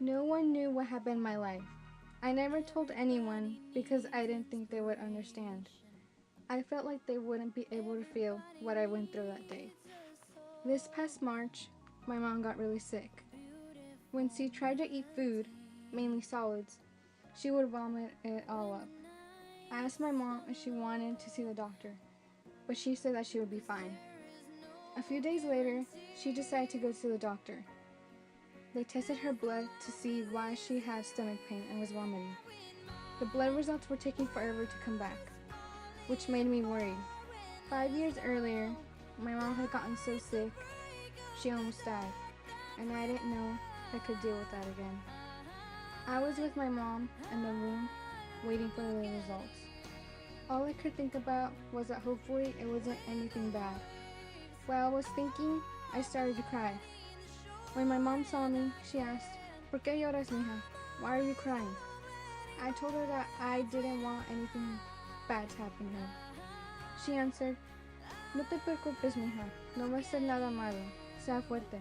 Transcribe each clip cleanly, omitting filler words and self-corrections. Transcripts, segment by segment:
No one knew what happened in my life. I never told anyone because I didn't think they would understand. I felt like they wouldn't be able to feel what I went through that day. This past March, my mom got really sick. When she tried to eat food, mainly solids, she would vomit it all up. I asked my mom if she wanted to see the doctor, but she said that she would be fine. A few days later, she decided to go to the doctor. They tested her blood to see why she had stomach pain and was vomiting. The blood results were taking forever to come back, which made me worried. 5 years earlier, my mom had gotten so sick, she almost died, and I didn't know if I could deal with that again. I was with my mom in the room, waiting for the results. All I could think about was that hopefully it wasn't anything bad. While I was thinking, I started to cry. When my mom saw me, she asked, "¿Por qué lloras, mija? Why are you crying?" I told her that I didn't want anything bad to happen to her. She answered, "No te preocupes, mija. No va a ser nada malo. Sea fuerte.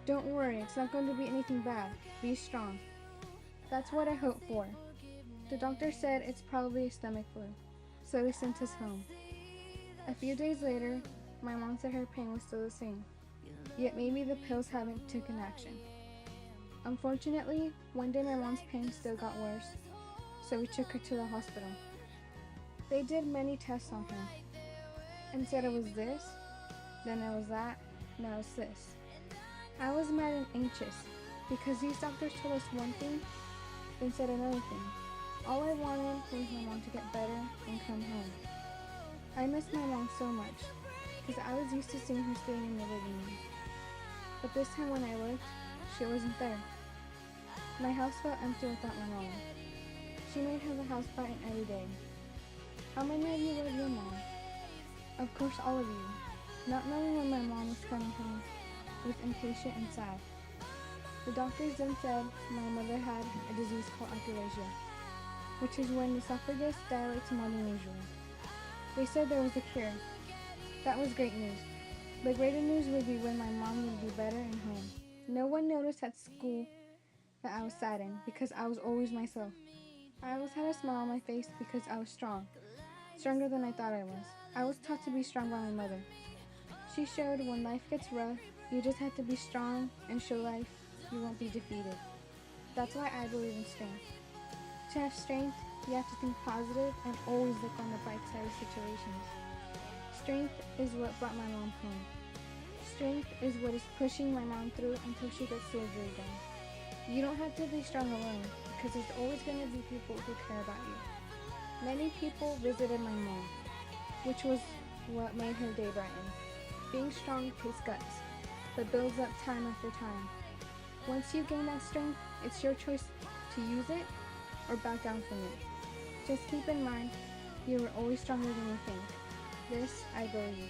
Don't worry, it's not going to be anything bad. Be strong." That's what I hoped for. The doctor said it's probably a stomach flu, so they sent us home. A few days later, my mom said her pain was still the same, yet maybe the pills haven't taken action. Unfortunately, one day my mom's pain still got worse, so we took her to the hospital. They did many tests on her and said it was this, then it was that, now it's this. I was mad and anxious because these doctors told us one thing, then said another thing. All I wanted was my mom to get better and come home. I miss my mom so much because I was used to seeing her sitting in the living room. But this time when I looked, she wasn't there. My house felt empty without my mom. She made her the house bright every day. How many of you love your mom? Of course, all of you. Not knowing when my mom was coming home was impatient and sad. The doctors then said my mother had a disease called achalasia, which is when the esophagus dilates more than usual. They said there was a cure. That was great news. The greater news would be when my mom would be better and home. No one noticed at school that I was saddened because I was always myself. I always had a smile on my face because I was strong, stronger than I thought I was. I was taught to be strong by my mother. She showed when life gets rough, you just have to be strong and show life you won't be defeated. That's why I believe in strength. To have strength, you have to think positive and always look on the bright side of situations. Strength is what brought my mom home. Strength is what is pushing my mom through until she gets surgery done. You don't have to be strong alone because there's always going to be people who care about you. Many people visited my mom, which was what made her day brighten. Being strong takes guts, but builds up time after time. Once you gain that strength, it's your choice to use it or back down from it. Just keep in mind, you are always stronger than you think. This, I believe.